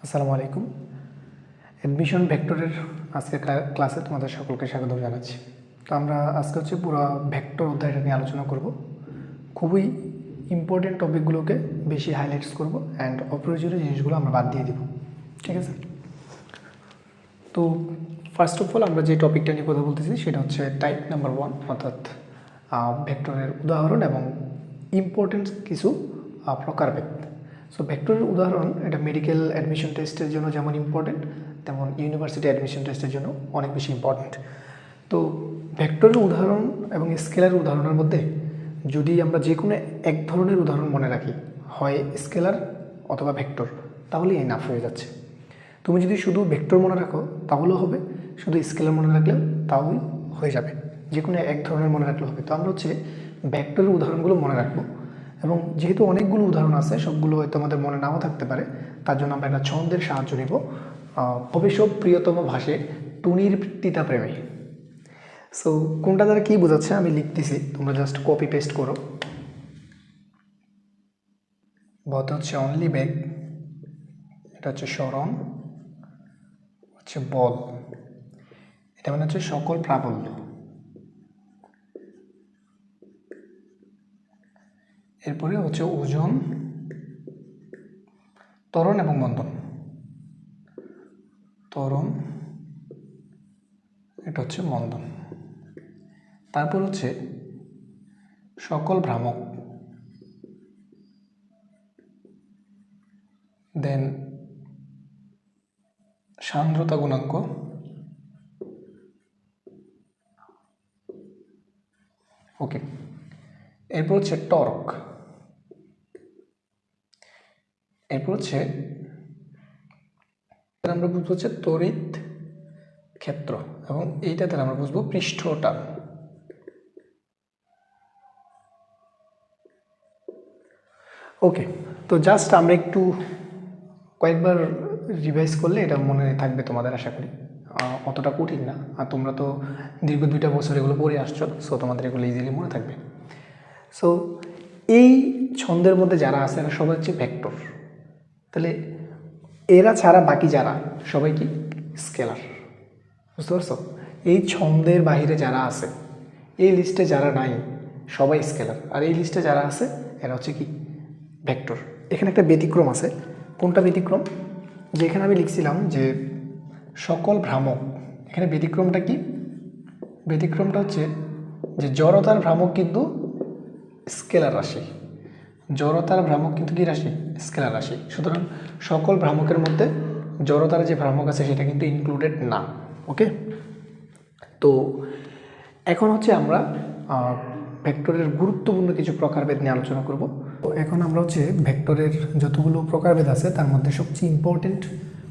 আসসালামু আলাইকুম। অ্যাডমিশন ভেক্টরের আজকের ক্লাসে তোমাদের সকলকে স্বাগত জানাচ্ছি। তো আমরা আজকে পুরো ভেক্টর অধ্যায়টা নিয়ে আলোচনা করব। খুবই ইম্পর্টেন্ট টপিকগুলোকে বেশি হাইলাইটস করব অ্যান্ড অপ্রয়োজনীয় জিনিসগুলো আমরা বাদ দিয়ে দিব, ঠিক আছে? তো ফার্স্ট অফ অল আমরা যে টপিকটা নিয়ে কথা বলতেছি সেটা হচ্ছে টাইপ নাম্বার 1, অর্থাৎ ভেক্টরের উদাহরণ এবং ইম্পর্টেন্ট কিছু প্রকারভেদ। সো ভেক্টরের উদাহরণ এটা মেডিকেল অ্যাডমিশন টেস্টের জন্য যেমন ইম্পর্টেন্ট, তেমন ইউনিভার্সিটি অ্যাডমিশন টেস্টের জন্য অনেক বেশি ইম্পর্টেন্ট। তো ভেক্টরের উদাহরণ এবং স্কেলার উদাহরণের মধ্যে যদি আমরা যে কোনো এক ধরনের উদাহরণ মনে রাখি, হয় স্কেলার অথবা ভেক্টর, তাহলে এনাফ হয়ে যাচ্ছে। তুমি যদি শুধু ভেক্টর মনে রাখো তাহলেও হবে, শুধু স্কেলার মনে রাখলেও তাহলেই হয়ে যাবে, যে কোনো এক ধরনের মনে রাখলে হবে। তো আমরা ভেক্টরের উদাহরণগুলো মনে রাখবো, এবং যেহেতু অনেকগুলো উদাহরণ আছে, সবগুলো হয়তো আমাদের মনে নাও থাকতে পারে, তার জন্য আমরা একটা ছন্দের সাহায্য নিব। ভবিষ্যৎ প্রিয়তম ভাষে টুনির তিতা প্রেমে। সো কোনটা দ্বারা কী বোঝাচ্ছে আমি লিখতেছি, তোমরা জাস্ট কপি পেস্ট করো। বত হচ্ছে অনলি বেগ, এটা হচ্ছে স্মরণ, হচ্ছে বল, এটা মানে হচ্ছে সকল প্রাবল্য। এরপরে হচ্ছে ওজন, ত্বরণ এবং মন্দন। ত্বরণ, এটা হচ্ছে মন্দন। তারপর হচ্ছে সকল ভ্রামক, দেন সান্দ্রতা গুণাঙ্ক, ওকে। এরপর হচ্ছে টর্ক, এরপর আমরা বুঝবো তড়িৎ ক্ষেত্র, এবং এইটা দ্বারা আমরা বুঝবো পৃষ্ঠটান। ওকে, তো জাস্ট আমরা একটু কয়েকবার রিভাইজ করলে এটা মনে থাকবে তোমাদের, আশা করি। অতটা কঠিন না, আর তোমরা তো দীর্ঘ 2টা বছর এগুলো পড়ে আসছো, সো তোমাদের এগুলো ইজিলি মনে থাকবে। সো এই ছন্দের মধ্যে যারা আছে এরা সবাই হচ্ছে ভেক্টর। তাহলে এরা ছাড়া বাকি যারা সবাই কি স্কেলার, বুঝতে পারছো? এই ছন্দের বাহিরে যারা আছে, এই লিস্টে যারা নাই সবাই স্কেলার, আর এই লিস্টে যারা আছে এরা হচ্ছে কি ভেক্টর। এখানে একটা ব্যতিক্রম আছে। কোনটা ব্যতিক্রম? যেখানে আমি লিখছিলাম যে সকল ভ্রামক, এখানে ব্যতিক্রমটা কি? ব্যতিক্রমটা হচ্ছে যে জড়তার ভ্রামক কিন্তু স্কেলার রাশি, জড়তার ভ্রামক কিন্তু কি রাশি? স্কেলার রাশি। সুতরাং সকল ভ্রামকের মধ্যে জড়তার যে ভ্রামক আছে সেটা কিন্তু ইনক্লুডেড না, ওকে? তো এখন আমরা ভেক্টরের গুরুত্বপূর্ণ কিছু প্রকারভেদ নিয়ে আলোচনা করব। তো এখন আমরা ভেক্টরের যতগুলো প্রকারভেদ আছে তার মধ্যে সবচেয়ে ইম্পর্টেন্ট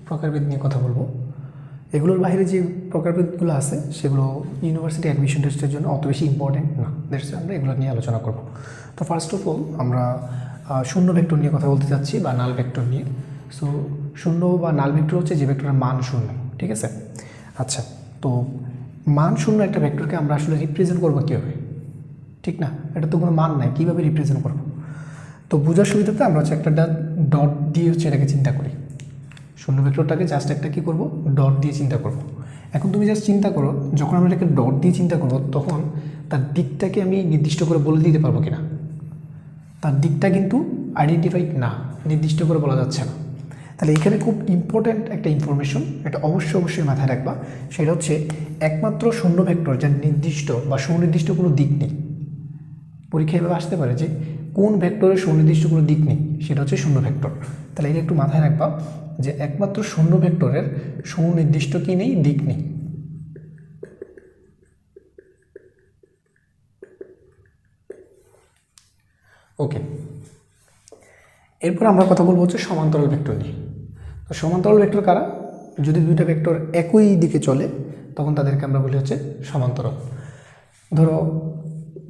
প্রকারভেদ নিয়ে কথা বলবো। এগুলোর বাইরে যে প্রকারভেদগুলো আছে সেগুলো ইউনিভার্সিটি অ্যাডমিশন টেস্টের জন্য অত বেশি ইম্পর্টেন্ট না, দ্যাটস আমরা এগুলো নিয়ে আলোচনা করব। তো ফার্স্ট অফ অল আমরা শূন্য ভেক্টর নিয়ে কথা বলতে চাচ্ছি, বা নাল ভেক্টর নিয়ে। সো শূন্য বা নাল ভেক্টর হচ্ছে যে ভেক্টরের মান শূন্য, ঠিক আছে? আচ্ছা, তো মান শূন্য একটা ভেক্টরকে আমরা আসলে রিপ্রেজেন্ট করবো কীভাবে? ঠিক না, এটা তো কোনো মান নাই, কীভাবে রিপ্রেজেন্ট করবো? তো বোঝার সুবিধাতে আমরা একটা ডট দিয়ে এটাকে চিন্তা করি। শূন্য ভেক্টরটাকে জাস্ট একটা কী করবো? ডট দিয়ে চিন্তা করব। এখন তুমি জাস্ট চিন্তা করো, যখন আমরা এটাকে ডট দিয়ে চিন্তা করব তখন তার দিকটাকে আমি নির্দিষ্ট করে বলে দিতে পারবো কিনা? তার দিকটা কিন্তু আইডেন্টিফাইড না, নির্দিষ্ট করে বলা যাচ্ছে না। তাহলে এখানে খুব ইম্পর্ট্যান্ট একটা ইনফরমেশন, এটা অবশ্যই মাথায় রাখবা। সেটা হচ্ছে একমাত্র শূন্য ভেক্টর যার নির্দিষ্ট বা সুনির্দিষ্ট কোনো দিক নেই। পরীক্ষা এভাবে আসতে পারে যে কোন ভেক্টরের সুনির্দিষ্ট কোনো দিক নেই, সেটা হচ্ছে শূন্য ভেক্টর। তাহলে এটা একটু মাথায় রাখবা যে একমাত্র শূন্য ভেক্টরের সুনির্দিষ্ট কি নেই? দিক নেই। ওকে, এরপর আমরা কথা বলবো সমান্তরাল ভেক্টর নিয়ে। তো সমান্তরাল ভেক্টর কারা? যদি দুইটা ভেক্টর একই দিকে চলে তখন তাদেরকে আমরা বলি সমান্তরাল। ধরো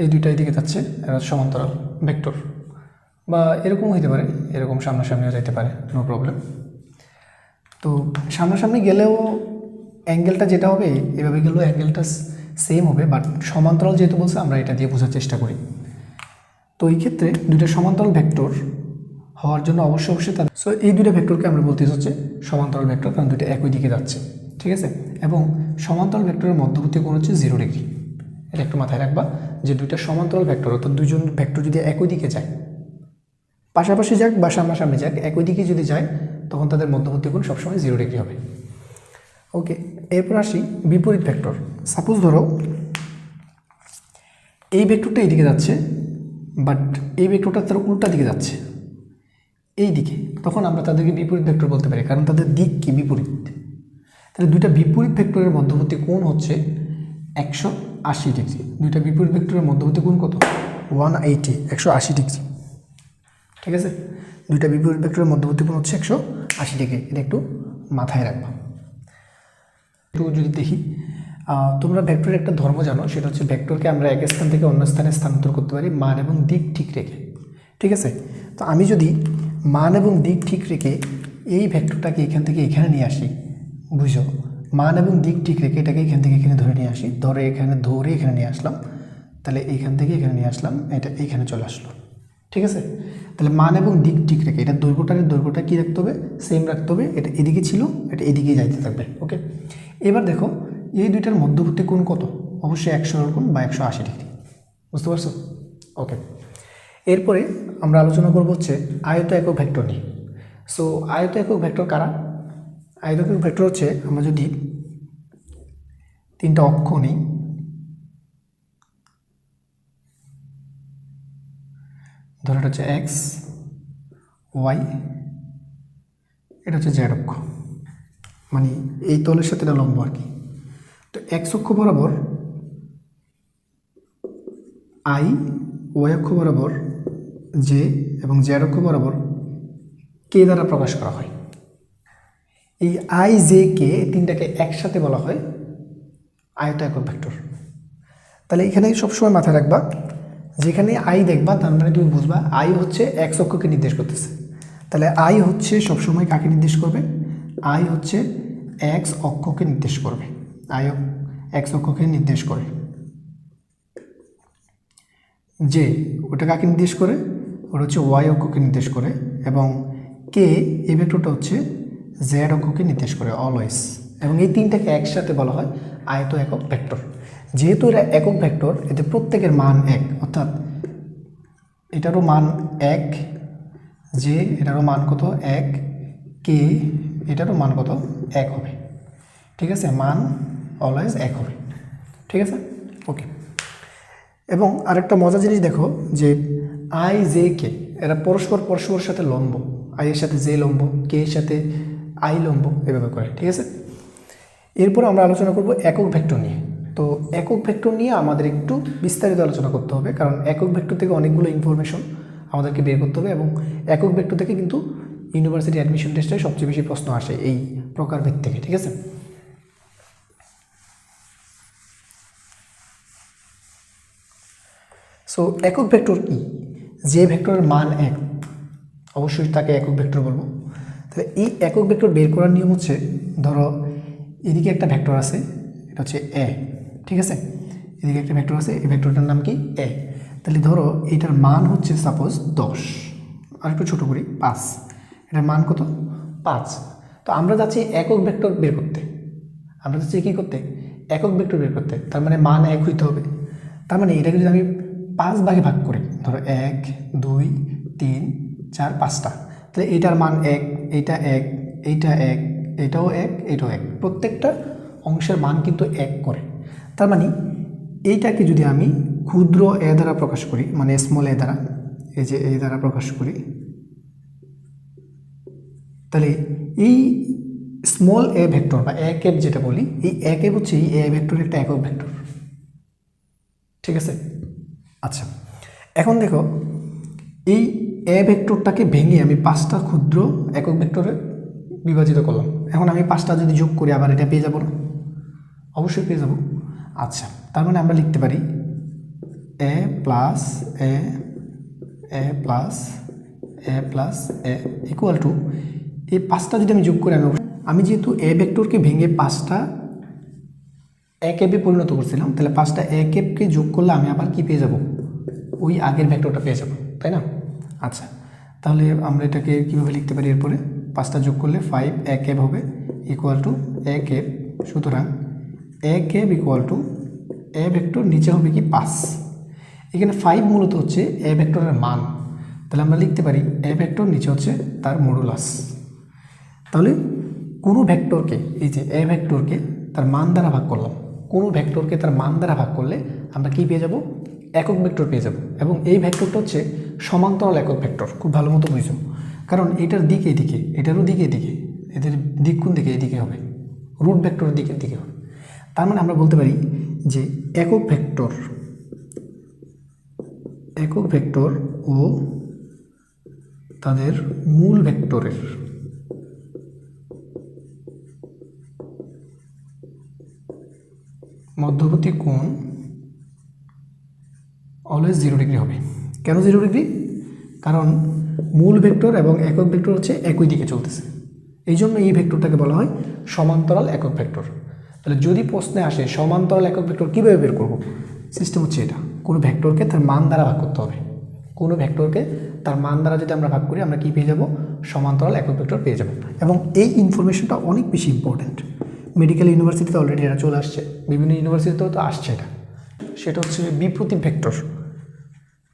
এই দুইটা দিকে যাচ্ছে, এরা সমান্তরাল ভেক্টর, বা এরকম হইতে পারে, এরকম সামনাসামনিও যেতে পারে, নো প্রবলেম। তো সামনাসামনি গেলেও অ্যাঙ্গেলটা যেটা হবে, এভাবে গেলেও অ্যাঙ্গেলটা সেম হবে, বাট সমান্তরাল যেহেতু বলছে আমরা এটা দিয়ে বোঝার চেষ্টা করি। তো এই ক্ষেত্রে দুইটা সমান্তরাল ভেক্টর হওয়ার জন্য অবশ্যই তাদের সো এই দুইটা ভেক্টরকে আমরা বলতে হচ্ছে সমান্তরাল ভেক্টর, কারণ দুইটা একই দিকে যাচ্ছে, ঠিক আছে। এবং সমান্তরাল ভেক্টরের মধ্যবর্তী কোণ হচ্ছে 0 ডিগ্রি। এটা একটু মাথায় রাখবা যে দুইটা সমান্তরাল ভেক্টর অর্থাৎ দুইজন ভেক্টর যদি একই দিকে যায়, পাশাপাশি যাক বা সামনাসামনি যাক, একই দিকে যদি যায় তখন তাদের মধ্যবর্তী কোণ সবসময় 0 ডিগ্রি হবে। ওকে, এরপর আসি বিপরীত ভেক্টর। সাপোজ ধরো এই ভেক্টরটা এইদিকে যাচ্ছে, বাট এই ভেক্টরটা তার উল্টা দিকে যাচ্ছে এই দিকে, তখন আমরা তাদেরকে বিপরীত ভেক্টর বলতে পারি, কারণ তাদের দিক কি বিপরীত। তাহলে দুইটা বিপরীত ভেক্টরের মধ্যবর্তী কোণ হচ্ছে 180 ডিগ্রি। দুইটা বিপরীত ভেক্টরের মধ্যবর্তী কোণ কত? 180, 180 ডিগ্রি, ঠিক আছে। দুইটা বিপরীত ভেক্টরের মধ্যবর্তী কোণ হচ্ছে 180 ডিগ্রি, এটা একটু মাথায় রাখবা। একটু যদি দেখি, তোমরা ভেক্টরের একটা ধর্ম জানো, সেটা হচ্ছে ভেক্টরকে আমরা এক স্থান থেকে অন্য স্থানে স্থানান্তর করতে পারি মান এবং দিক ঠিক রেখে, ঠিক আছে। তো আমি যদি মান এবং দিক ঠিক রেখে এই ভেক্টরটাকে এখান থেকে এখানে নিয়ে আসি, বুঝো, মান এবং দিক ঠিক রেখে এটাকে এখান থেকে এখানে ধরে নিয়ে আসি, ধরে এখানে নিয়ে আসলাম, তাহলে এইখান থেকে এখানে নিয়ে আসলাম, এটা এইখানে চলে আসলো, ঠিক আছে। তাহলে মান এবং দিক ঠিক রেখে এটা দৈর্ঘ্যটা কী রাখতে হবে? সেম রাখতে হবে। এটা এদিকে ছিল, এটা এদিকেই যাইতে থাকবে। ওকে, এবার দেখো এই দুইটার মধ্যবর্তী কোণ কত? অবশ্যই 180 কোণ বা 180 ডিগ্রি, বুঝতে পারছো? ওকে, এরপরে আমরা আলোচনা করব হচ্ছে আয়ত একক ভেক্টর নিয়ে। সো আয়ত একক ভেক্টর কারা? আয়ত একক ভেক্টর হচ্ছে, আমরা যদি তিনটা অক্ষ নিই, ধরো এটা হচ্ছে এক্স, ওয়াই, এটা হচ্ছে জেড অক্ষ, মানে এই তলের সাথে এটা লম্ব আর কি। তো এক্স অক্ষ বরাবর আই, ওয়াই অক্ষ বরাবর জে এবং জেড অক্ষ বরাবর কে দ্বারা প্রকাশ করা হয়। এই আই, জে, কে তিনটাকে একসাথে বলা হয় আয়ত একক ভেক্টর। তাহলে এখানে সবসময় মাথায় রাখবা, যেখানে আই দেখবা তার মানে তুমি বুঝবা আই হচ্ছে এক্স অক্ষকে নির্দেশ করতেছে। তাহলে আই হচ্ছে সবসময় কাকে নির্দেশ করবে? আই হচ্ছে এক্স অক্ষকে নির্দেশ করবে। আই এক্স অক্ষকে নির্দেশ করে। যে ওটা কাকে নির্দেশ করে? ওটা হচ্ছে ওয়াই অক্ষকে নির্দেশ করে। এবং কে এই ভেক্টরটা হচ্ছে জেড অক্ষকে নির্দেশ করে অলওয়েজ। এবং এই তিনটাকে একসাথে বলা হয় আয়ত একক ভেক্টর। যেহেতু এরা একক ভেক্টর, এতে প্রত্যেকের মান এক, অর্থাৎ এটারও মান এক, যে এটারও মান কত? এক, কে এটারও মান কত? এক হবে, ঠিক আছে। মান অলওয়েজ এক হবে, ঠিক আছে। ওকে, এবং আরেকটা মজার জিনিস দেখো যে আই, জে, কে এরা পরস্পরের সাথে লম্ব। আই এর সাথে জে লম্ব, কে এর সাথে আই লম্ব, এভাবে করে, ঠিক আছে। এরপর আমরা আলোচনা করব একক ভেক্টর নিয়ে। তো একক ভেক্টর নিয়ে আমাদের একটু বিস্তারিত আলোচনা করতে হবে, কারণ একক ভেক্টর থেকে অনেকগুলো ইনফরমেশন আমাদেরকে বের করতে হবে। এবং একক ভেক্টর থেকে কিন্তু ইউনিভার্সিটি অ্যাডমিশন টেস্টে সবচেয়ে বেশি প্রশ্ন আসে এই প্রকারভেদ থেকে, ঠিক আছে। সো একক ভেক্টর কি? যে ভেক্টরের মান এক, অবশ্যই তাকে একক ভেক্টর বলবো। তাহলে এই একক ভেক্টর বের করার নিয়ম হচ্ছে, ধরো এদিকে একটা ভেক্টর আছে, এটা হচ্ছে এ, ঠিক আছে। এদিকে একটা ভেক্টর আছে, এই ভেক্টরটার নাম কি? এ। তাহলে ধরো এটার মান হচ্ছে সাপোজ 10, আর একটু ছোটো করি 5, এটার মান কত? 5। তো আমরা যাচ্ছি একক ভেক্টর বের করতে, আমরা যাচ্ছি কী করতে? একক ভেক্টর বের করতে। তার মানে মান এক হইতে হবে। তার মানে এটাকে যদি আমি 5 ভাগে ভাগ করি, ধরো 1, 2, 3, 4, 5টা, তাহলে এটার মান 1, এইটা 1, এইটা 1, এটাও 1, এটাও 1, প্রত্যেকটা অংশের মান কিন্তু 1 করে। তার মানে এইটাকে যদি আমি ক্ষুদ্র এ দ্বারা প্রকাশ করি, মানে স্মল এ দ্বারা, এই যে এ দ্বারা প্রকাশ করি, তাহলে এই স্মল এ ভেক্টর বা এ ক্যাপ যেটা বলি, এই এ ক্যাপ হচ্ছে এই এ ভেক্টরের একটা একক ভেক্টর, ঠিক আছে। আচ্ছা, এখন দেখো এই এ ভেক্টরটাকে ভেঙে আমি 5টা ক্ষুদ্র একক ভেক্টরে বিভাজিত করলাম। এখন আমি 5টা যদি যোগ করি আবার এটা পেয়ে যাব না? অবশ্যই পেয়ে যাব। আচ্ছা, তার মানে আমরা লিখতে পারি A plus A, A plus A plus A equal to, এই 5টা যদি আমি যোগ করি, আমি যেহেতু এ ভেক্টরকে ভেঙে 5টা এ ক্যাপে পরিণত করছিলাম, তাহলে 5টা এ ক্যাপকে যোগ করলে আমি আবার কি পেয়ে যাব? ওই আগের ভেক্টরটা পেয়ে যাব, তাই না? আচ্ছা, তাহলে আমরা এটাকে কীভাবে লিখতে পারি? এরপরে 5টা যোগ করলে 5 a ক্যাব হবে ইকুয়াল টু a ক্যাব। সুতরাং a cab equal to a vector নিচে হবে কি 5। এখানে 5 মূলত হচ্ছে a ভেক্টরের মান, তাহলে আমরা লিখতে পারি a ভেক্টর নিচে হচ্ছে তার মডুলাস। তাহলে কোনো ভেক্টরকে, এই যে a ভেক্টরকে তার মান দ্বারা ভাগ করলাম, কোনো ভেক্টরকে তার মান দ্বারা ভাগ করলে আমরা কি পেয়ে যাব? একক ভেক্টর পেয়ে যাব। এবং এই ভেক্টরটা হচ্ছে সমান্তরাল একক ভেক্টর। খুব ভালো মতো বুঝো, কারণ এটার দিকে এদিকে, এটারও দিকে এদিকে, এদের দিক কোন দিকে? এদিকে হবে, রুট ভেক্টরের দিকের দিকে হবে। তার মানে আমরা বলতে পারি যে একক ভেক্টর ও তাদের মূল ভেক্টরের মধ্যবর্তী কোণ অলওয়েজ 0 ডিগ্রি হবে। কেন 0 ডিগ্রি? কারণ মূল ভেক্টর এবং একক ভেক্টর হচ্ছে একই দিকে চলতেছে, এই জন্য এই ভেক্টরটাকে বলা হয় সমান্তরাল একক ভেক্টর। তাহলে যদি প্রশ্নে আসে সমান্তরাল একক ভেক্টর কীভাবে বের করব, সিস্টেম হচ্ছে এটা, কোনো ভেক্টরকে তার মান দ্বারা ভাগ করতে হবে। কোনো ভেক্টরকে তার মান দ্বারা যদি আমরা ভাগ করি, আমরা কী পেয়ে যাব? সমান্তরাল একক ভেক্টর পেয়ে যাব। এবং এই ইনফরমেশনটা অনেক বেশি ইম্পর্ট্যান্ট। মেডিকেল ইউনিভার্সিটিতে অলরেডি এটা চলে আসছে, বিভিন্ন ইউনিভার্সিটিতেও তো আসছে এটা। সেটা হচ্ছে বিপ্রতীপ ভেক্টর।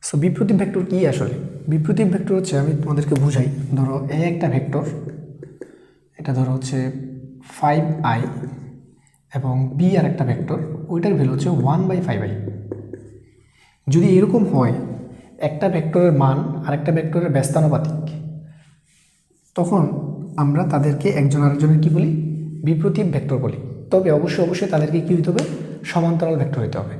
সো বিপ্রতীপ ভেক্টর কী আসলে? বিপ্রতীপ ভেক্টর হচ্ছে, আমি তোমাদেরকে বুঝাই। ধরো এ একটা ভেক্টর, এটা ধরো হচ্ছে 5i, এবং বি আর একটা ভেক্টর, ওইটার ভ্যালু হচ্ছে 1/5i। যদি এরকম হয় একটা ভেক্টরের মান আর একটা ভেক্টরের ব্যস্তানুপাতিক, তখন আমরা তাদেরকে একজন আরেকজনের কী বলি? বিপ্রতীপ ভেক্টর বলি। তবে অবশ্যই তাদেরকে কী হতে হবে? সমান্তরাল ভেক্টর হতে হবে।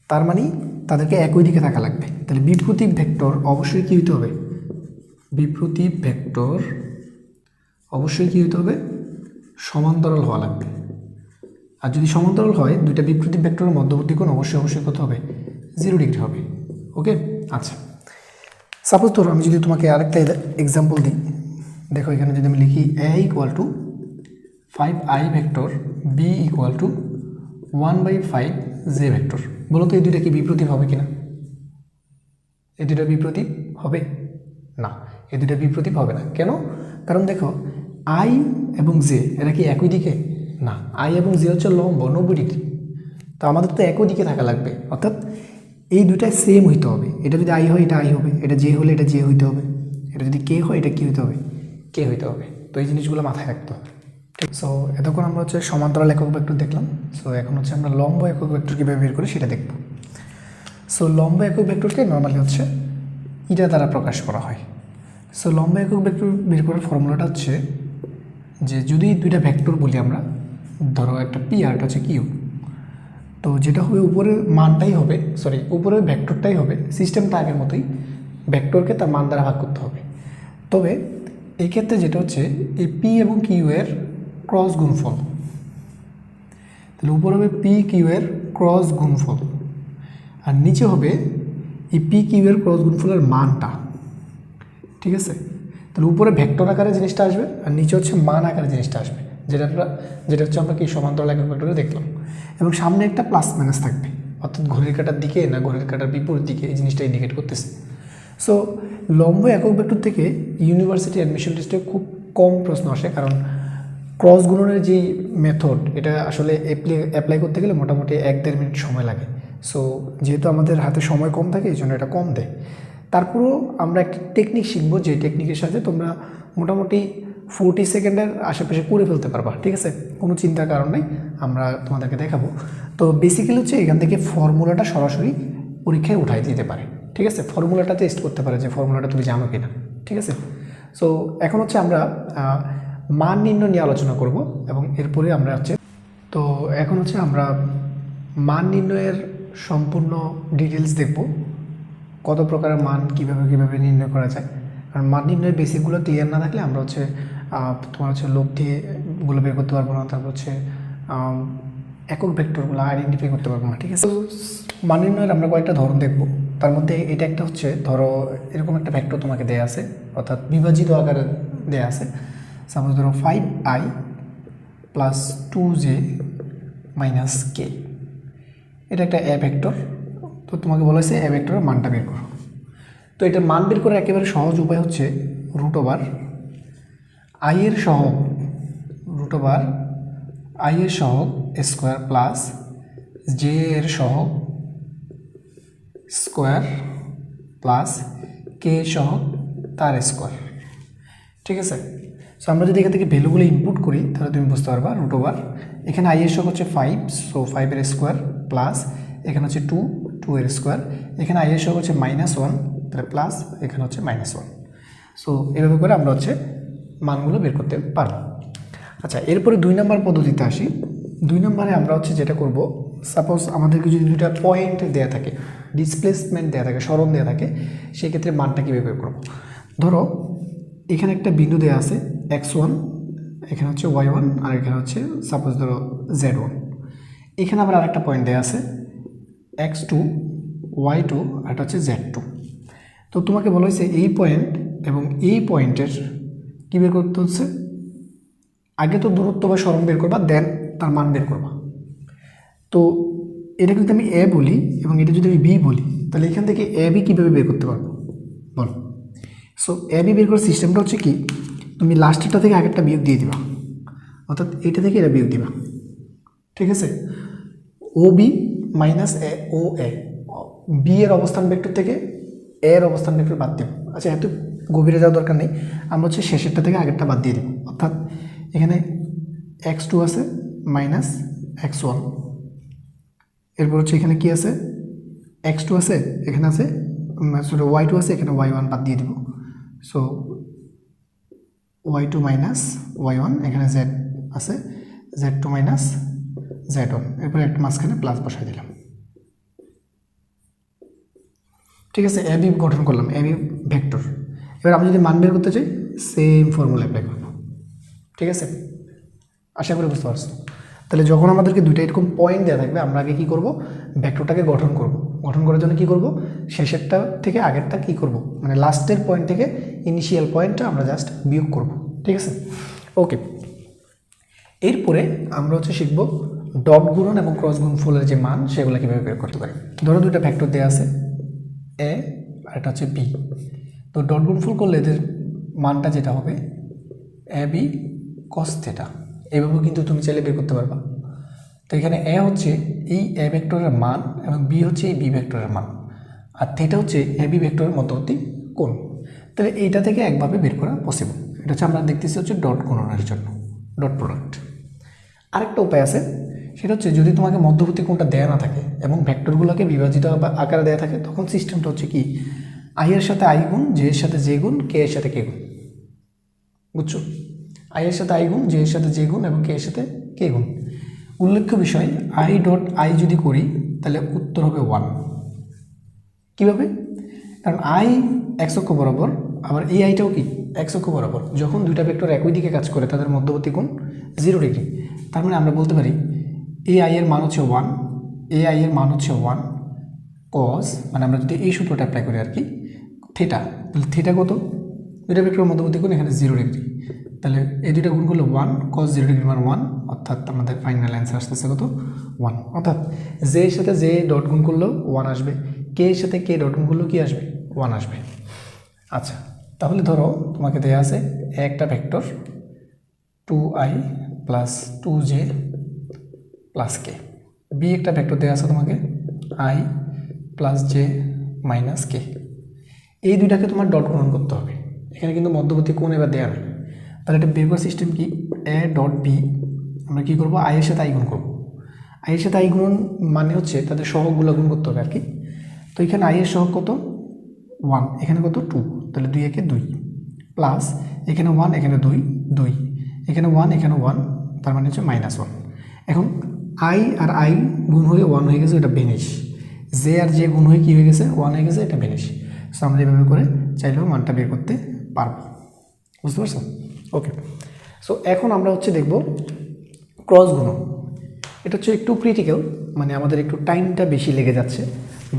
তার মানে তাদেরকে একই দিকে থাকা লাগবে। তাহলে বিপ্রতীপ ভেক্টর অবশ্যই কী হতে হবে? বিপ্রতীপ ভেক্টর অবশ্যই কী হতে হবে? সমান্তরাল হওয়া লাগবে। আর যদি সমান্তরাল হয়, দুইটা বিপ্রতীপ ভেক্টরের মধ্যবর্তী কোণ অবশ্যই কত হবে? 0 ডিগ্রি হবে। ওকে, আচ্ছা। সাপোজ ধরো আমি যদি তোমাকে আরেকটা এক্সাম্পল দিই, দেখো এখানে যদি আমি লিখি a equal to 5i vector, b equal to 1/5j vector, বলো তো এই দুইটা কি বিপ্রতীপ হবে কিনা? এই দুইটা বিপ্রতীপ হবে না, এই দুইটা বিপ্রতীপ হবে না। কেন? কারণ দেখো i এবং j এরা কি একই দিকে? না, i এবং j হচ্ছে লম্ব 90 ডিগ্রি। তো আমাদের তো একই দিকে থাকা লাগবে, অর্থাৎ এই দুইটা সেম হইতে হবে। এটা যদি i হয় এটা i হবে, এটা j হলে এটা j হইতে হবে, এটা যদি k হয় এটা কি হইতে হবে? k হইতে হবে। তো এই জিনিসগুলো মাথায় রাখতে হবে। ঠিক। সো এতক্ষণ আমরা হচ্ছে সমান্তরাল একক ভেক্টর দেখলাম। সো এখন হচ্ছে আমরা লম্ব একক ভেক্টর কীভাবে বের করি সেটা দেখব। সো লম্ব একক ভেক্টরকে নর্মালি হচ্ছে ইটা দ্বারা প্রকাশ করা হয়। সো লম্ব একক ভেক্টর বের করার ফর্মুলাটা হচ্ছে যে যদি দুইটা ভেক্টর বলি আমরা, ধরো একটা পি আর একটা হচ্ছে কিউ, তো যেটা হবে উপরের মানটাই হবে, উপরের ভেক্টরটাই হবে, সিস্টেমটা আগের মতোই, ভেক্টরকে তার মান দ্বারা ভাগ করতে হবে। তবে এই ক্ষেত্রে যেটা হচ্ছে এই পি এবং কিউ এর ক্রস গুণফল, তাহলে উপরে হবে পি কিউ এর ক্রস গুণফল, আর নিচে হবে এই পি কিউ এর ক্রস গুণফলের মানটা। ঠিক আছে, তাহলে উপরে ভেক্টর আকারে জিনিসটা আসবে আর নিচে হচ্ছে মান আকারে জিনিসটা আসবে, যেটা হচ্ছে আমরা কি সমান্তরাল একক ভেক্টরে দেখলাম। এবং সামনে একটা প্লাস মাইনাস থাকবে, অর্থাৎ ঘড়ির কাঁটার দিকে না ঘড়ির কাঁটার বিপরীত দিকে, এই জিনিসটা ইন্ডিকেট করতেছে। সো লম্ব একক ভেক্টর থেকে ইউনিভার্সিটি অ্যাডমিশন টেস্টে খুব কম প্রশ্ন আসে, কারণ ক্রস গুণনের যেই মেথড এটা আসলে অ্যাপ্লাই করতে গেলে মোটামুটি 1-1.5 মিনিট সময় লাগে। সো যেহেতু আমাদের হাতে সময় কম থাকে এই জন্য এটা কম দেয়। তারপরেও আমরা একটা টেকনিক শিখবো, যে টেকনিকের সাথে তোমরা মোটামুটি 40 সেকেন্ডের আশেপাশে করে ফেলতে পারবা। ঠিক আছে, কোনো চিন্তার কারণ নেই, আমরা তোমাদেরকে দেখাবো। তো বেসিক্যালি হচ্ছে এখান থেকে ফর্মুলাটা সরাসরি পরীক্ষায় উঠাই দিতে পারে। ঠিক আছে, ফর্মুলাটা টেস্ট করতে পারে যে ফর্মুলাটা তুমি জানো কিনা। ঠিক আছে, সো এখন হচ্ছে আমরা মান নির্ণয় নিয়ে আলোচনা করব, এবং এরপরে আমরা তো এখন হচ্ছে আমরা মান নির্ণয়ের সম্পূর্ণ ডিটেলস দেখব, কত প্রকারের মান কীভাবে নির্ণয় করা যায়। কারণ মান নির্ণয়ের বেসিকগুলো ক্লিয়ার না থাকলে আমরা তোমার লোক দিয়েগুলো বের করতে পারবো না, তারপর হচ্ছে একক ভেক্টরগুলো আইডেন্টিফাই করতে পারবো না। ঠিক আছে, মান নির্ণয়ের আমরা কয়েকটা ধরন দেখব। তার মধ্যে এটা একটা হচ্ছে, ধরো এরকম একটা ভেক্টর তোমাকে দেয়া আছে, অর্থাৎ বিভাজিত আকারে দেয়া আছে। সাপোজ ধরো 5i plus 2j minus k, এটা একটা এ ভেক্টর। তো তোমাকে বলা হয়েছে এ ভেক্টরের মানটা বের করো। তো এটার মান বের করার একেবারে সহজ উপায় হচ্ছে রুট ওভার আই এর সহগ স্কোয়ার প্লাস জে এর সহগ স্কোয়ার প্লাস কে সহগ তার স্কোয়ার। ঠিক আছে, সো আমরা যদি এখান থেকে ভ্যালুগুলো ইনপুট করি তাহলে তুমি বুঝতে পারবা রুট ওভার এখানে আই এর সহগ হচ্ছে 5, সো 5 এর স্কোয়ার প্লাস এখানে হচ্ছে 2 এর স্কোয়ার, এখানে আই এর সহগ হচ্ছে -1 তাহলে প্লাস এখানে হচ্ছে -1। সো এভাবে করে আমরা হচ্ছে মানগুলো বের করতে পারবো। আচ্ছা, এরপরে 2 নম্বর পদ্ধতিতে আসি। 2 নম্বরে আমরা হচ্ছে যেটা করব, সাপোজ আমাদেরকে যদি দুইটা পয়েন্ট দেওয়া থাকে, ডিসপ্লেসমেন্ট দেওয়া থাকে, সরণ দেওয়া থাকে, সেই ক্ষেত্রে মানটা কীভাবে বের করব। ধরো এখানে একটা বিন্দু দেওয়া আছে x1, এখানে হচ্ছে y1, আর এখানে হচ্ছে সাপোজ ধরো z1। এখানে আবার আরেকটা পয়েন্ট দেওয়া আছে x2, y2, আর এটা হচ্ছে z2। তো তোমাকে বলা হয়েছে এই পয়েন্ট এবং এই পয়েন্টের কী বের করতে হচ্ছে, আগে তো দূরত্ব বা সরণ বের করবা, দেন তার মান বের করবা। তো এটা যদি আমি এ বলি এবং এটা যদি আমি বি বলি, তাহলে এখান থেকে এ বি কীভাবে বের করতে পারবো বলো। সো এ বি বের করার সিস্টেমটা হচ্ছে কি, তুমি লাস্টেরটা থেকে আগেরটা বিয়োগ দিয়ে দিবা, অর্থাৎ এইটা থেকে এটা বিয়োগ দিবা। ঠিক আছে, ও বি মাইনাস এ ও এ, বি এর অবস্থান ভেক্টর থেকে এ এর অবস্থান ভেক্টর বাদ দেব। আচ্ছা, এত গভীরে যাওয়ার দরকার নেই, আমরা হচ্ছে শেষেরটা থেকে আগেরটা বাদ দিয়ে দেব। অর্থাৎ এখানে x2 আছে মাইনাস x1, এরপর হচ্ছে এখানে কি আছে x2 আছে, এখানে আছে সরি y2 আছে, এখানে y1 বাদ দিয়ে দিব। সো y2 মাইনাস y1, এখানে z আছে z2 মাইনাস z1, এরপরে একটা মাঝখানে প্লাস বসাই দিলাম। ঠিক আছে, এ বি গঠন করলাম, এ বি ভেক্টর। এবার আমি যদি মান বের করতে চাই, সেম ফর্মুলা অ্যাপ্লাই করব। ঠিক আছে, আশা করি বুঝতে পারছো। তাহলে যখন আমাদেরকে দুইটা এরকম পয়েন্ট দেওয়া থাকবে, আমরা আগে কী করব, ভেক্টরটাকে গঠন করব। গঠন করার জন্য কী করব, শেষেরটা থেকে আগেরটা কী করব, মানে লাস্টের পয়েন্ট থেকে ইনিশিয়াল পয়েন্টটা আমরা জাস্ট বিয়োগ করব। ঠিক আছে, ওকে। এরপরে আমরা হচ্ছে শিখব ডট গুণন এবং ক্রস গুণফলের যে মান, সেগুলো কীভাবে বের করতে পারি। ধরো দুইটা ভেক্টর দেওয়া আছে এ আর এটা হচ্ছে বি। তো ডট গুণফল করলে এদের মানটা যেটা হবে এ বি কস থিটা, এইভাবেও কিন্তু তুমি চাইলে বের করতে পারবা। তো এখানে এ হচ্ছে এই এ ভেক্টরের মান এবং বি হচ্ছে এই বি ভেক্টরের মান, আর থিটা হচ্ছে এ বি ভেক্টরের মধ্যবর্তী কোণ। তাহলে এইটা থেকে একভাবে বের করা পসিবল। এটা হচ্ছে আমরা দেখতেছি হচ্ছে ডট গুণনের জন্য, ডট প্রোডাক্ট। আরেকটা উপায় আছে, সেটা হচ্ছে যদি তোমাকে মধ্যবর্তী কোণটা দেয়া না থাকে এবং ভেক্টরগুলোকে বিভাজিত আকারে দেওয়া থাকে, তখন সিস্টেমটা হচ্ছে কি, আই এর সাথে আই গুণ, জে এর সাথে জে গুণ, কে এর সাথে কে গুণ। বুঝছো, আই এর সাথে আই গুণ, জে এর সাথে জে গুণ এবং কে এর সাথে কে গুণ। উল্লেখ্য বিষয়, আই ডট আই যদি করি তাহলে উত্তর হবে 1। কীভাবে, কারণ আই এক্স অক্ষ বরাবর, আবার এই আইটাও কি এক্স অক্ষ বরাবর। যখন দুইটা ভেক্টর একই দিকে কাজ করে তাদের মধ্যবর্তী কোণ 0 ডিগ্রি। তার মানে আমরা বলতে পারি এই আই এর মান হচ্ছে 1, এই আই এর মান হচ্ছে 1 কস, মানে আমরা যদি এই সূত্রটা অ্যাপ্লাই করি আর কি, থিটা, তাহলে থিটা কত, দুইটা ভেক্টরের মধ্যবর্তী কোণ এখানে 0 ডিগ্রি। তাহলে এই দুইটা গুণ করলে 1 cos 0 ডিগ্রি মান 1, অর্থাৎ আমাদের ফাইনাল অ্যান্সার আসতেছে কত 1। অর্থাৎ জে এর সাথে জে ডট গুণ করলেও 1 আসবে, কে এর সাথে কে ডট গুণ করলেও কি আসবে 1 আসবে। আচ্ছা, তাহলে ধরো তোমাকে দেওয়া আছে একটা vector 2i plus 2j plus K, B একটা ভেক্টর দেওয়া আছে তোমাকে i plus J minus K. এই দুইটাকে তোমার ডট গুণন করতে হবে। এখানে কিন্তু মধ্যবর্তী কোণ এবার দেওয়া নেই। তাহলে এটা বের করার সিস্টেম কি, এ ডট বি আমরা কী করবো, আই এর সাথে আই গুণ করবো। আই এর সাথে আই গুণ মানে হচ্ছে তাদের সহগগুলো গুণ করতে হবে আর কি। তো এখানে আই এর সহগ কত 1, এখানে কত 2, তাহলে 2 একে 2 প্লাস এখানে 1, এখানে 2, 2, এখানে 1, এখানে 1, তার মানে হচ্ছে -1। এখন আই আর আই গুণ হয়ে 1 হয়ে গেছে, এটা ভেনিশ। জে আর জে গুণ হয়ে কী হয়ে গেছে 1 হয়ে গেছে, এটা ভেনিশ। সো আমরা এভাবে করে চাইলেও মানটা বের করতে পারবো। বুঝতে পারছো, ওকে। সো এখন আমরা হচ্ছে দেখব ক্রস গুণন। এটা হচ্ছে একটু ক্রিটিক্যাল, মানে আমাদের একটু টাইমটা বেশি লেগে যাচ্ছে,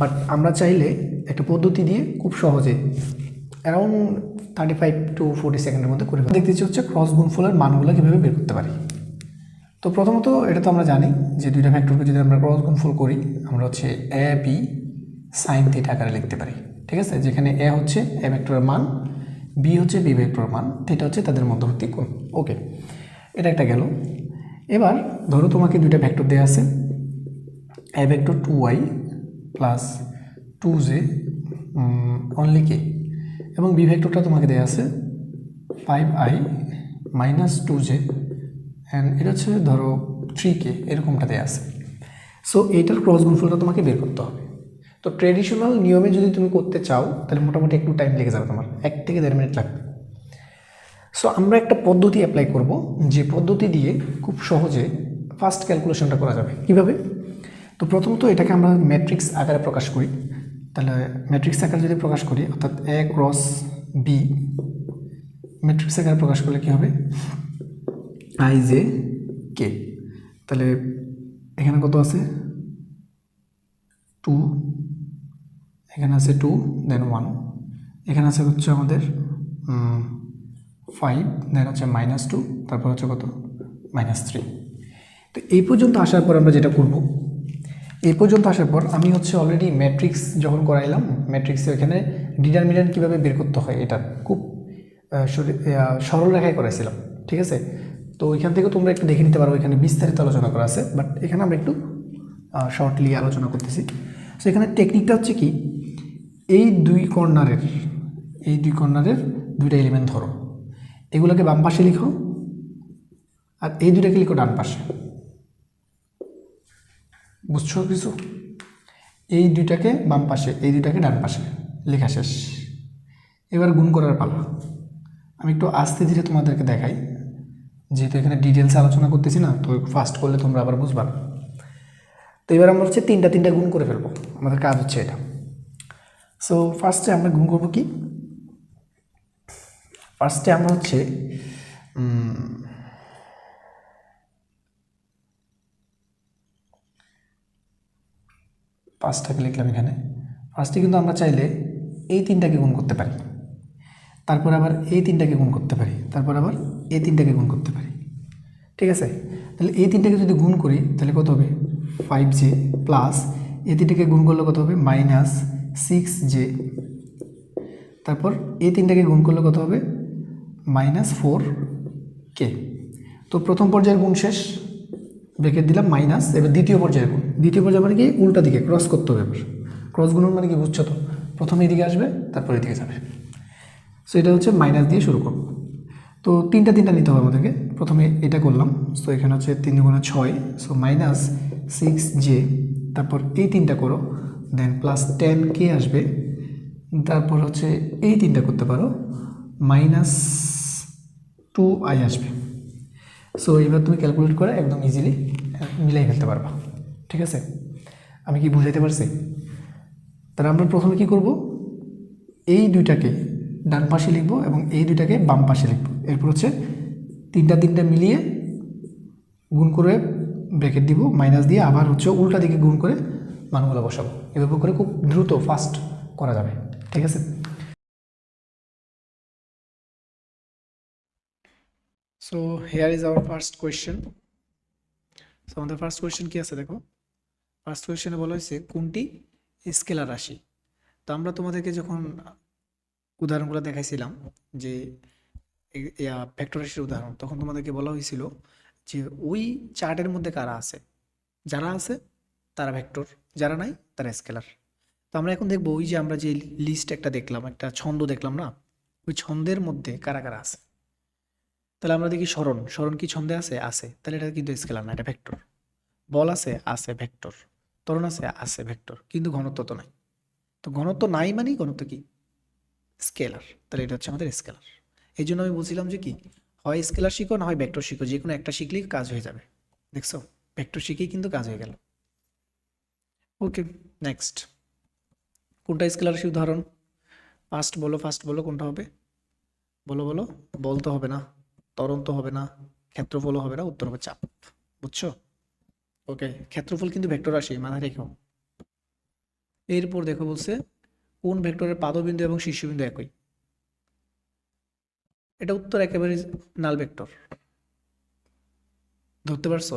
বাট আমরা চাইলে একটা পদ্ধতি দিয়ে খুব সহজে অ্যারাউন্ড 35 to 40 সেকেন্ডের মধ্যে করে দেখতেছি হচ্ছে ক্রস গুণফলের মানগুলো কীভাবে বের করতে পারি। তো প্রথমত এটা তো আমরা জানি যে দুইটা ভেক্টরকে যদি আমরা ক্রস গুণফল করি, আমরা হচ্ছে এ বি সাইন থিটা আকারে লিখতে পারি, ঠিক আছে, যেখানে এ হচ্ছে এ ভেক্টরের মান, বি হচ্ছে বি ভেক্টরের মান, থিটা হচ্ছে তাদের মধ্যবর্তী কোণ। ওকে, এটা একটা গেল। এবার ধরো তোমাকে দুইটা ভেক্টর দেওয়া আছে, A vector 2y plus 2j only K, এবং বি ভেক্টরটা তোমাকে দেওয়া আছে 5i মাইনাস 2j অ্যান্ড এটা হচ্ছে ধরো 3k, এরকমটা দেওয়া আছে। সো এইটার ক্রস গুণফলটা তোমাকে বের করতে হবে। তো ট্রেডিশনাল নিয়মে যদি তুমি করতে চাও তাহলে মোটামুটি একটু টাইম লেগে যাবে, তোমার 1 থেকে 1.5 মিনিট লাগবে। সো আমরা একটা পদ্ধতি অ্যাপ্লাই করব, যে পদ্ধতি দিয়ে খুব সহজে ফার্স্ট ক্যালকুলেশনটা করা যাবে। কিভাবে? তো প্রথমত এটাকে আমরা ম্যাট্রিক্স আকারে প্রকাশ করি। তাহলে ম্যাট্রিক্স আকারে যদি প্রকাশ করি, অর্থাৎ এ ক্রস বি ম্যাট্রিক্স আকারে প্রকাশ করলে কী হবে, আই জে কে। তাহলে এখানে কত আছে 2, এখানে আছে 2 দেন 1, এখানে আছে হচ্ছে আমাদের 5 দেন হচ্ছে -2, তারপর হচ্ছে কত -3। তো এই পর্যন্ত আসার পর আমরা যেটা করব, এই পর্যন্ত আসার পর আমি হচ্ছে অলরেডি ম্যাট্রিক্স যখন করাইলাম, ম্যাট্রিক্সে এখানে ডিটারমিনেন্ট কীভাবে বের করতে হয় এটা খুব সরল রেখায় করাইছিলাম, ঠিক আছে। তো এখান থেকে তোমরা একটু দেখে নিতে পারো, এখানে বিস্তারিত আলোচনা করা আছে, বাট এখানে আমরা একটু শর্টলি আলোচনা করতেছি। সো এখানে টেকনিকটা হচ্ছে কি, এই দুই কর্নারের দুইটা এলিমেন্ট ধরো, এগুলোকে বাম পাশে লিখো আর এই দুটাকে লিখো ডান পাশে। বুঝছো কিছু? এই দুইটাকে বাম পাশে, এই দুইটাকে ডান পাশে, লেখা শেষ। এবার গুণ করার পালা। আমি একটু আস্তে ধীরে তোমাদেরকে দেখাই, যেহেতু এখানে ডিটেলসে আলোচনা করতেছি না, তো ফাস্ট করলে তোমরা আবার বুঝবা না। তো এবার আমরা হচ্ছে তিনটা গুণ করে ফেলবো, আমাদের কাজ হচ্ছে এটা। সো ফার্স্টে আমরা গুণ করবো কি, ফার্স্টে আমরা হচ্ছে ফার্স্টটাকে লিখলাম এখানে। ফার্স্টে কিন্তু আমরা চাইলে এই তিনটাকে গুণ করতে পারি, তারপর আবার এই তিনটাকে গুণ করতে পারি, তারপর আবার এই তিনটাকে গুণ করতে পারি, ঠিক আছে। তাহলে এই তিনটাকে যদি গুণ করি তাহলে কত হবে 5j প্লাস এই তিনটাকে গুণ করলে কত হবে -6j, তারপর এই তিনটাকে গুণ করলে কত হবে -4k। তো প্রথম পর্যায়ের গুণ শেষ, ব্রেকেট দিলাম মাইনাস। এবার দ্বিতীয় পর্যায়ের গুণ, দ্বিতীয় পর্যায়ে মানে কি উল্টা দিকে ক্রস করতে হবে। এবার ক্রস গুণন মানে কি বুঝছো তো, প্রথমে এদিকে আসবে তারপর এদিকে যাবে। সো এটা হচ্ছে মাইনাস দিয়ে শুরু করব। তো তিনটা নিতে হবে আমাদেরকে। প্রথমে এটা করলাম, সো এখানে হচ্ছে 3 × 6, সো -6j, তারপর এই তিনটা করো, দেন +10k আসবে, তারপর হচ্ছে এই তিনটা করতে পারো, -2i আসবে। সো এবার তুমি ক্যালকুলেট করে একদম ইজিলি মিলাই ফেলতে পারবা, ঠিক আছে। আমি কি বুঝাইতে পারছি? তাহলে আমরা প্রথমে কি করব, এই দুইটাকে ডান পাশে লিখব এবং এই দুইটাকে বাম পাশে লিখব। এরপর হচ্ছে তিনটা মিলিয়ে গুণ করে ব্র্যাকেট দিব, মাইনাস দিয়ে আবার হচ্ছে উল্টা দিকে গুণ করে মানগুলো বসাবো। এভাবে করে খুব দ্রুত ফাস্ট করা যাবে, ঠিক আছে। So here is our first question. So আমাদের ফার্স্ট কোয়েশ্চেন কি আছে দেখো। ফার্স্ট কোয়েশ্চেনে বলা হয়েছে কোনটি স্কেলার রাশি। তো আমরা তোমাদেরকে যখন উদাহরণগুলো দেখাইছিলাম যে ভেক্টর রাশির উদাহরণ, তখন তোমাদেরকে বলা হয়েছিল যে ওই চার্টের মধ্যে কারা আছে, যারা আছে তারা ভেক্টর, যারা নাই তারা স্কেলার। তো আমরা এখন দেখবো ওই যে আমরা যে লিস্ট একটা দেখলাম, একটা ছন্দ দেখলাম না, ওই ছন্দের মধ্যে কারা কারা আছে। তাহলে আমরা দেখি স্মরণ কি ছন্দে আছে, তাহলে এটা কিন্তু স্কেলার না, এটা ভেক্টর। বল আছে ভেক্টর। ত্বরণ আছে ভেক্টর, কিন্তু ঘনত্ব তো নাই। তো ঘনত্ব নাই মানে ঘনত্ব কি স্কেলার, তাহলে এটা হচ্ছে আমাদের স্কেলার। এই জন্য আমি বলছিলাম যে কি, হয় স্কেলার শিখো না হয় ভেক্টর শিখো, যে কোনো একটা শিখলেই কাজ হয়ে যাবে। দেখছো, ভেক্টর শিখেই কিন্তু কাজ হয়ে গেল। ওকে, নেক্সট। কোনটা স্কেলার রাশির উদাহরণ? ফার্স্ট বলো কোনটা হবে, বলো। বল তো হবে না, ত্বরণ তো হবে না, ক্ষেত্রফলও হবে না, উত্তর হবে চাপ। বুঝছো? ওকে, ক্ষেত্রফল কিন্তু ভেক্টর রাশি, মাথায় রেখো। এরপর দেখো বলছে কোন ভেক্টরের পাদবিন্দু এবং শীর্ষবিন্দু একই। এটা উত্তর একেবারে নাল ভেক্টর। ধরতে পারছো?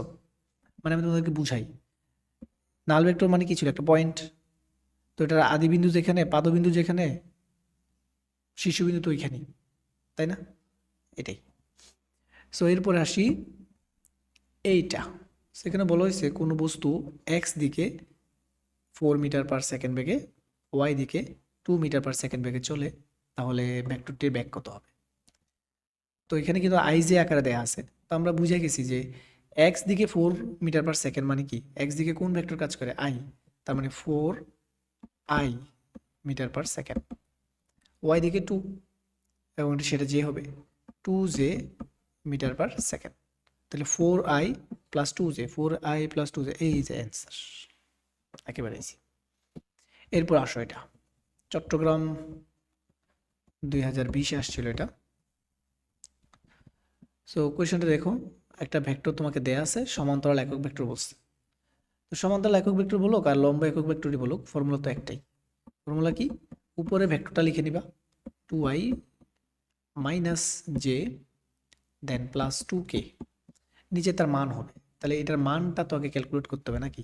মানে আমি তোমাদেরকে বুঝাই, নাল ভেক্টর মানে কি ছিল, একটা পয়েন্ট, তো এটার আদিবিন্দু যেখানে, পাদবিন্দু যেখানে, শীর্ষবিন্দু তো ওইখানেই, তাই না? এটাই। সো এরপরে আসি এইটা। সেখানে বলা হয়েছে কোনো বস্তু এক্স দিকে 4 মিটার/সেকেন্ড বেগে, ওয়াই দিকে 2 মিটার/সেকেন্ড বেগে চলে, তাহলে ভেক্টরটির বেগ কত হবে? তো এখানে কিন্তু আই যে আকারে দেয়া আছে, তো আমরা বুঝে গেছি যে এক্স দিকে 4 মিটার/সেকেন্ড মানে কি, এক্স দিকে কোন ভেক্টর কাজ করে, আই, তার মানে 4 i মিটার/সেকেন্ড। ওয়াই দিকে 2, এবং সেটা যে হবে 2j মিটার/সেকেন্ড। তাহলে 4i+2j এই যে অ্যান্সার, একেবারে ইজি। এরপর আসো এটা চট্টগ্রাম 2020-এ আসছিল এটা। সো কোয়েশনটা দেখো, একটা ভেক্টর তোমাকে দেয়া আছে, সমান্তরাল একক ভেক্টর বলছে। তো সমান্তরাল একক ভেক্টর বলুক আর লম্ব একক ভেক্টরই বলুক, ফর্মুলা তো একটাই। ফর্মুলা কি? উপরে ভেক্টরটা লিখে নিবা 2i - j দেন +2k, নিচে তার মান হবে। তাহলে এটার মানটা তো আগে ক্যালকুলেট করতে হবে নাকি?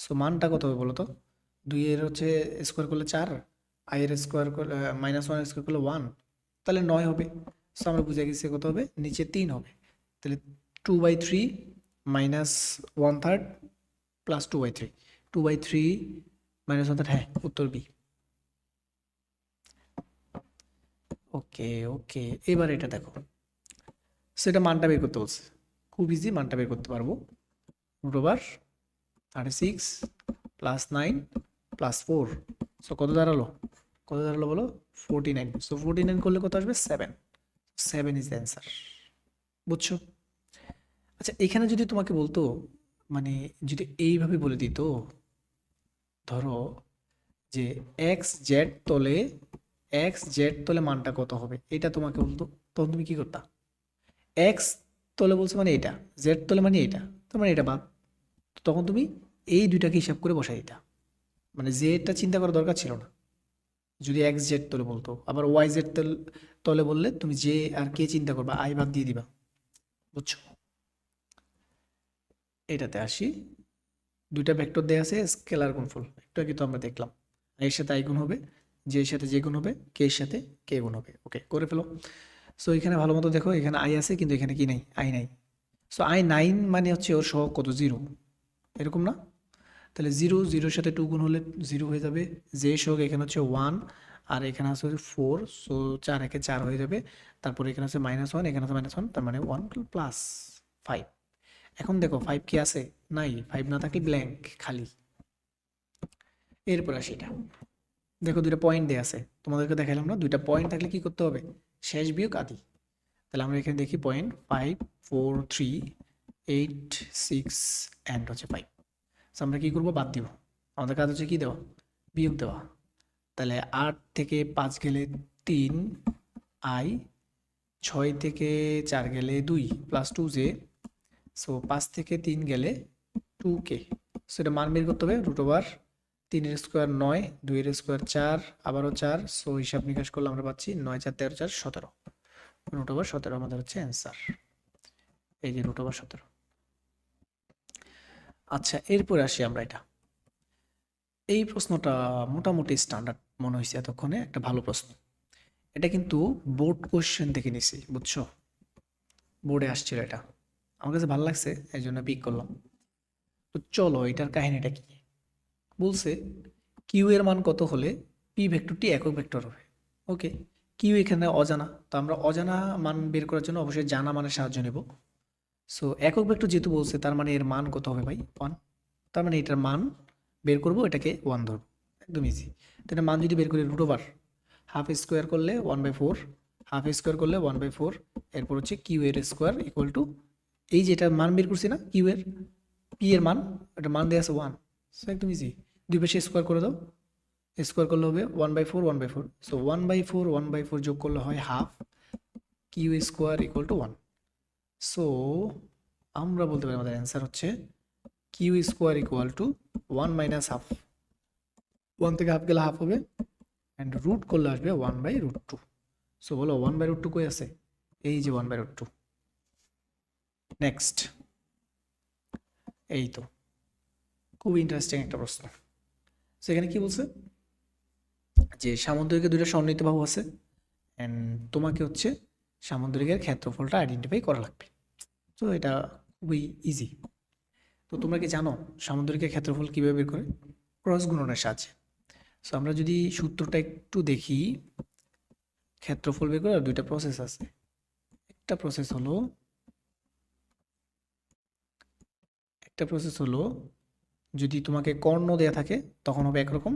সো মানটা কত হবে বলো তো? 2 এর হচ্ছে স্কোয়ার করলে 4, i এর স্কোয়ার করলে -1 এর স্কোয়ার করলে 1, তাহলে 9 হবে। সো আমরা বুঝে গেছি কত হবে, নিচে 3 হবে। তাহলে 2/3 -1/3 +2/3, 2/3 -1/3, হ্যাঁ উত্তর বি। ওকে ওকে, এবার এটা দেখো, সেটা মানটা বের করতে বলছে, খুব ইজি, মানটা বের করতে পারবো। √36 + 9 + 4, সো কত দাঁড়ালো, বলো? 49। সো 49 করলে কত আসবে, 7। 7 ইজ দ্য অ্যান্সার। বুঝছো? আচ্ছা, এখানে যদি তোমাকে বলতো, মানে যদি এইভাবে বলে দিত, ধরো যে এক্স জেড তলে মানটা কত হবে, এটা তোমাকে বলতো, তখন তুমি কি করতা? এক্স তলে বলছে মানে এটা, জেড তলে মানে এটা, তার মানে এটা বাদ। তখন তুমি এই দুইটাকে হিসাব করে বসাই দিতা, মানে জেডটা চিন্তা করার দরকার ছিল না যদি এক্স জেড তলে বলতো। আবার ওয়াই জেড তলে বললে তুমি জে আর কে চিন্তা করবা, আই বাদ দিয়ে দিবা। বুঝছো? এটাতে আসি, দুইটা ভেক্টর দেয়া আছে, স্কেলার গুণফল, একটু আগে তো আমরা দেখলাম। এর সাথে আই গুণ হবে, জে এর সাথে জে গুণ হবে, কে এর সাথে কে গুণ হবে। ওকে, করে ফেলো। সো এখানে ভালো মতো দেখো, এখানে আই আছে কিন্তু এখানে কি নাই, আই নাই। সো আই 9 মানে হচ্ছে ওর সহগ কত, 0, এরকম না? তাহলে 0, 0-এর সাথে 2 গুণ হলে 0 হয়ে যাবে। জে সহগ এখানে হচ্ছে 1, আর এখানে আছে 4, সো 4 একে 4 হয়ে যাবে। তারপরে এখানে আছে -1, এখানে আছে -1, তার মানে 1 + 5। এখন দেখো 5 কি আছে, নাই, 5 না থাকলে ব্ল্যাঙ্ক, খালি। এরপর আসি এটা, দেখো দুইটা পয়েন্ট দেয়া আছে, তোমাদেরকে দেখালাম না, দুইটা পয়েন্ট থাকলে কি করতে হবে, শেষ বিয়োগ আদি। তাহলে আমরা এখানে দেখি পয়েন্ট 5, 4, 3, 8, 6 অ্যান্ড হচ্ছে 5। আমরা কি করবো, বাদ দিব। আমাদের কাজ হচ্ছে কি দেওয়া, বিয়োগ দেওয়া। তাহলে 8 থেকে 5 গেলে 3 i, 6 থেকে 4 গেলে 2 +2j, সো 5 থেকে 3 গেলে 2k। সেটা মান বের করতে হবে, √3 স্কোয়ার 9, 2 স্কোয়ার 4, আবারও 4, সো হিসাব নিকাশ করলে আমরা পাচ্ছি 9 4 13 4 17, √17 আমাদের হচ্ছে অ্যান্সার। এই যে √17। আচ্ছা, এরপরে আসি আমরা এটা, এই প্রশ্নটা মোটামুটি স্ট্যান্ডার্ড মনে হয়েছে এতক্ষণে, একটা ভালো প্রশ্ন। এটা কিন্তু বোর্ড কোশ্চেন থেকে নিছি, বুঝছো? বোর্ডে আসছিল এটা, আমার কাছে ভালো লাগছে, এই জন্য পিক করলাম। তো চলো, এটার কাহিনীটা কি বলছে, কিউ এর মান কত হলে পি ভেক্টরটি একক ভেক্টর হবে। ওকে, কিউ এখানে অজানা, তো আমরা অজানা মান বের করার জন্য অবশ্যই জানা মানের সাহায্য নেব। সো একক ভেক্টর যেহেতু বলছে, তার মানে এর মান কত হবে ভাই, 1। তার মানে এটার মান বের করব, এটাকে 1 ধরবো, একদম ইজি। তো এটার মান যদি বের করি, হাফ স্কোয়ার করলে 1/4, হাফ স্কোয়ার করলে 1/4, এরপর হচ্ছে কিউ এর স্কোয়ার ইকুয়াল টু, এই যে এটার মান বের করছি না, কিউ এর, পি এর মান, এটার মান দেওয়া আছে 1, সো একদম ইজি। দুই পাশে স্কোয়ার করে দাও, স্কোয়ার করলে হবে 1/4, 1/4, সো 1/4, 1/4 যোগ করলে হয় half, Q square equal to 1। So আমরা বলতে পারি আমাদের অ্যান্সার হচ্ছে Q square equal to 1 - half, 1 থেকে হাফ গেলে হাফ হবে, অ্যান্ড রুট করলে আসবে 1/√2। সো বলো 1/√2 কই আছে, এই যে 1/√2। নেক্সট, এই তো খুব ইন্টারেস্টিং একটা প্রশ্ন। সেখানে কি বলছে, যে সামুদ্রিকের দুইটা সমন্বিত বাহু আছে, অ্যান্ড তোমাকে হচ্ছে সামুদ্রিকের ক্ষেত্রফলটা আইডেন্টিফাই করা লাগবে। তো এটা খুবই ইজি। তো তোমরা কি জানো সামুদ্রিকের ক্ষেত্রফল কীভাবে বের করে? ক্রস গুণনের সাহায্যে। সো আমরা যদি সূত্রটা একটু দেখি, ক্ষেত্রফল বের করার দুইটা প্রসেস আছে। একটা প্রসেস হলো যদি তোমাকে কর্ণ দেয়া থাকে তখন হবে একরকম,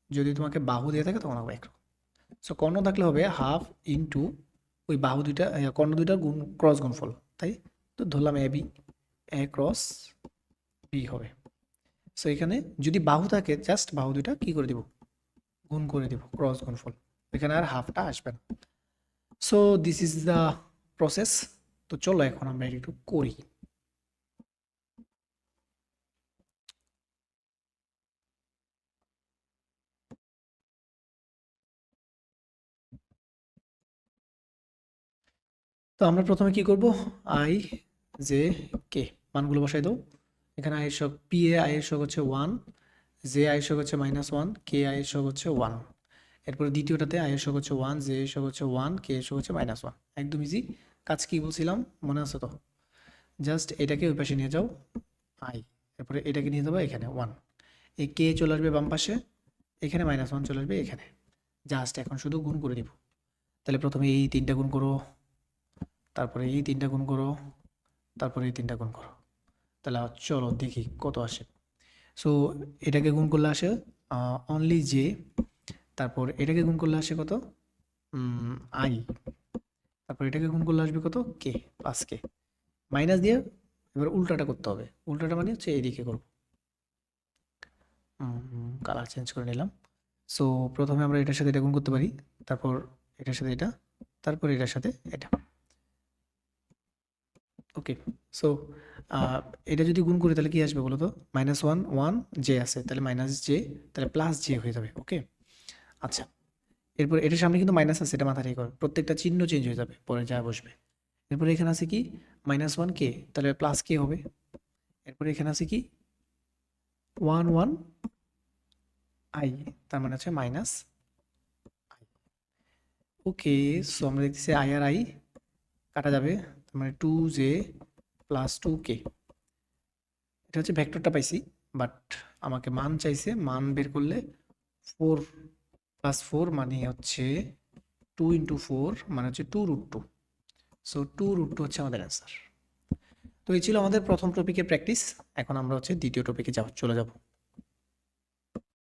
যদি তোমাকে বাহু দেয়া থাকে তখন হবে একরকম। সো কর্ণ থাকলে হবে হাফ ইন্টু ওই বাহু দুইটা কর্ণ দুইটার গুণ ক্রস গুণফল, তাই তো ধরলাম A B, A cross B হবে। সো এখানে যদি বাহু থাকে জাস্ট বাহু দুইটা কি করে দিব, গুণ করে দিব, ক্রস গুণফল, এখানে আর হাফটা আসবে না। So this is the process. তো চলো এখন আমরা একটু করি। তো আমরা প্রথমে কি করব, আই জে কে মানগুলো বসাই দাও। এখানে আই এর সহগ পি এ আই এর সহগ হচ্ছে 1, জে আই এর সহগ হচ্ছে -1, কে আই এর সহগ হচ্ছে 1। এরপরে দ্বিতীয়টাতে আই এর সহগ হচ্ছে 1, জে এর সহগ হচ্ছে 1, কে এর সহগ হচ্ছে -1। একদম ইজি কাজ। কি বলছিলাম মনে আছে তো? জাস্ট এটাকে ওই পাশে নিয়ে যাও আই, এরপরে এটাকে নিয়ে যাবো এখানে 1, এই কে চলে আসবে বাম পাশে, এখানে -1 চলে আসবে এখানে। জাস্ট এখন শুধু গুণ করে দিব। তাহলে প্রথমে এই তিনটা গুণ করো, তারপরে এই তিনটা গুণ করো, তারপরে এই তিনটা গুণ করো। তাহলে চলো দেখি কত আসে। সো এটাকে গুণ করলে আসে অনলি জে, তারপর এটাকে গুণ করলে আসে কত, আই, তারপর এটাকে গুণ করলে আসবে কত, কে প্লাস কে। মাইনাস দিয়ে এবার উল্টাটা করতে হবে। উল্টাটা মানে হচ্ছে এইদিকে করব। কালার চেঞ্জ করে নিলাম। সো প্রথমে আমরা এটার সাথে এটা গুণ করতে পারি, তারপর এটার সাথে এটা, তারপর এটার সাথে এটা। ওকে। সো এটা যদি গুণ করি তাহলে কি আসবে বলো তো, -1 1 জে আছে, তাহলে মাইনাস জে, তাহলে প্লাস জে হয়ে যাবে। ওকে আচ্ছা, এরপর এটার সামনে কিন্তু মাইনাস আছে, এটা মাথা রেখে করো, প্রত্যেকটা চিহ্ন চেঞ্জ হয়ে যাবে, পরে যা বসবে। এরপরে এখানে আছে কি -1 কে, তাহলে প্লাস কে হবে। এরপরে এখানে আছে কি 1 1 আই, তার মানে হচ্ছে মাইনাস আই। ওকে, সো আমরা দেখতেছি আই আর আই কাটা যাবে, তার মানে 2j প্লাস 2k। এটা হচ্ছে ভেক্টরটা পাইছি, বাট আমাকে মান চাইছে। মান বের করলে 4 প্লাস 4 মানে হচ্ছে 2 ইন্টু 4 মানে হচ্ছে 2√2। সো 2√2 হচ্ছে আমাদের অ্যান্সার। তো এই ছিল আমাদের প্রথম টপিকের প্র্যাকটিস। এখন আমরা হচ্ছে দ্বিতীয় টপিকে চলে যাব।